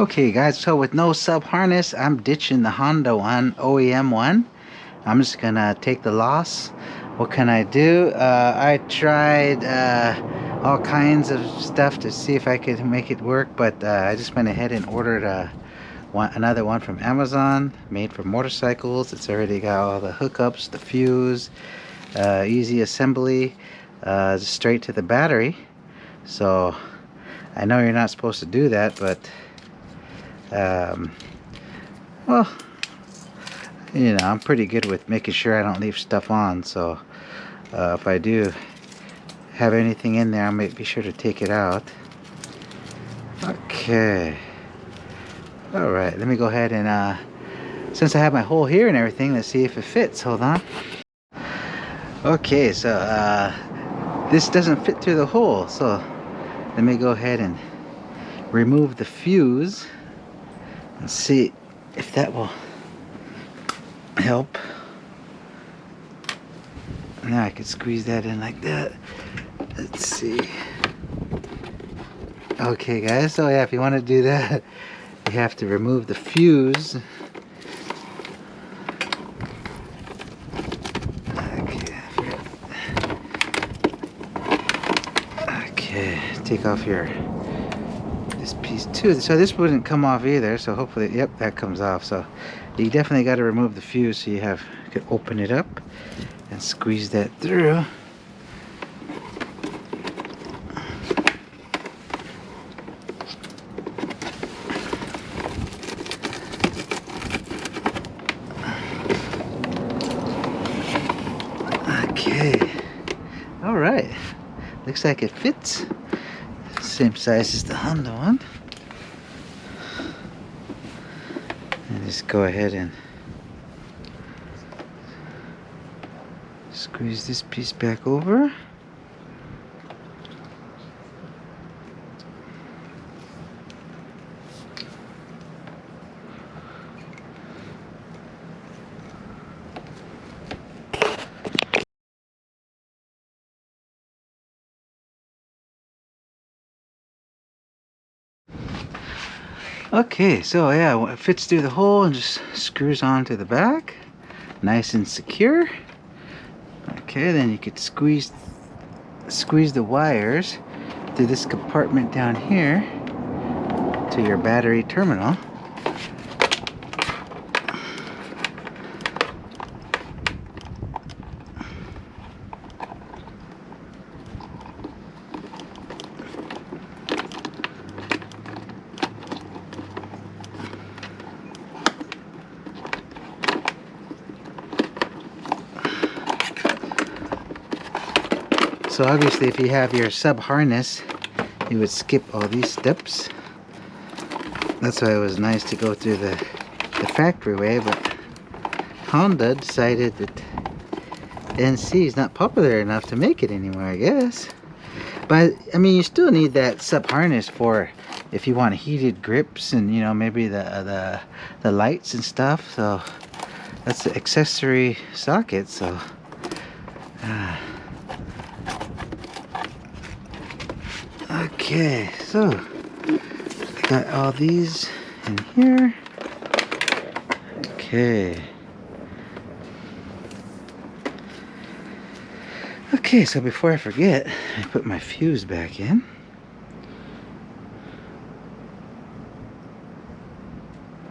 Okay guys, so with no sub harness, I'm ditching the Honda one, OEM one. I'm just gonna take the loss. What can I do? I tried all kinds of stuff to see if I could make it work, but I just went ahead and ordered another one from Amazon, made for motorcycles. It's already got all the hookups, the fuse, easy assembly, straight to the battery. So I know you're not supposed to do that, but well, you know, I'm pretty good with making sure I don't leave stuff on, so if I do have anything in there, I might be sure to take it out. Okay, alright, let me go ahead and since I have my hole here and everything, let's see if it fits. Hold on. Okay, so this doesn't fit through the hole, so let me go ahead and remove the fuse and see if that will help. Now I can squeeze that in like that. Let's see. Okay guys, so yeah, if you want to do that, you have to remove the fuse. Okay, take off this piece too. So this wouldn't come off either, so hopefully, yep, that comes off. So you definitely got to remove the fuse, so you could open it up and squeeze that through. Okay, all right, looks like it fits. Same size as the Honda one. And just go ahead and squeeze this piece back over. Okay, so yeah, it fits through the hole and just screws onto the back, nice and secure. Okay, then you could squeeze the wires through this compartment down here to your battery terminal. So obviously if you have your sub harness, you would skip all these steps. That's why it was nice to go through the factory way, but Honda decided that NC is not popular enough to make it anymore, I guess. But I mean, you still need that sub harness for if you want heated grips and, you know, maybe the lights and stuff. So that's the accessory socket. So okay, so I got all these in here. Okay. Okay, so before I forget, I put my fuse back in.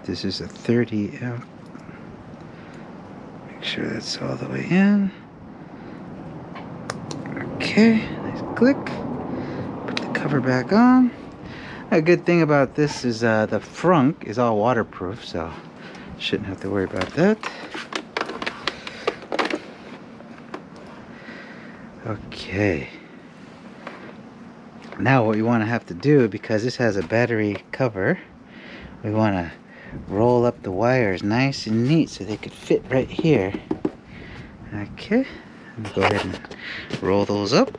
This is a 30 amp. Make sure that's all the way in. Okay, nice click. Put the cover back on. A good thing about this is the front is all waterproof, so shouldn't have to worry about that. Okay. Now what we want to have to do, because this has a battery cover, we want to roll up the wires nice and neat so they could fit right here. Okay, let me go ahead and roll those up.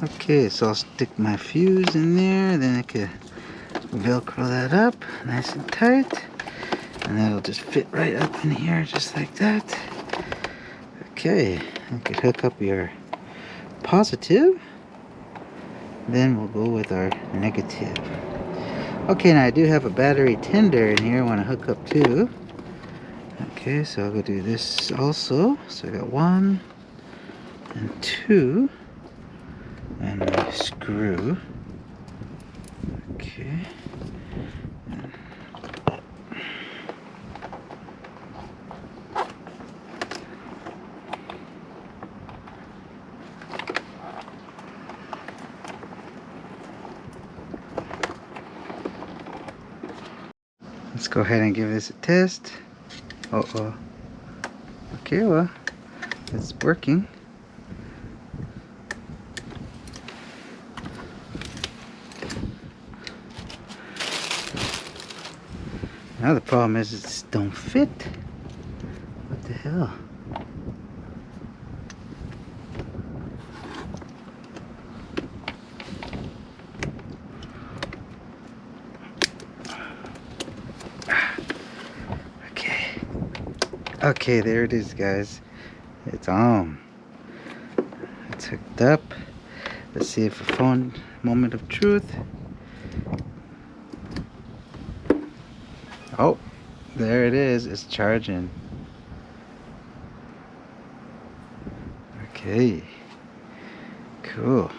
Okay, so I'll stick my fuse in there, then I can Velcro that up nice and tight, and that'll just fit right up in here just like that. Okay, You could hook up your positive, then we'll go with our negative. Okay, now I do have a battery tender in here I want to hook up to. Okay, so I'll go do this also. So I got 1 and 2, and a screw. Okay. Let's go ahead and give this a test. Uh-oh. Okay, well, it's working. Now the problem is it just don't fit. What the hell? Okay. Okay, there it is, guys. It's on. It's hooked up. Let's see if a phone moment of truth. Oh, there it is. It's charging. Okay. Cool.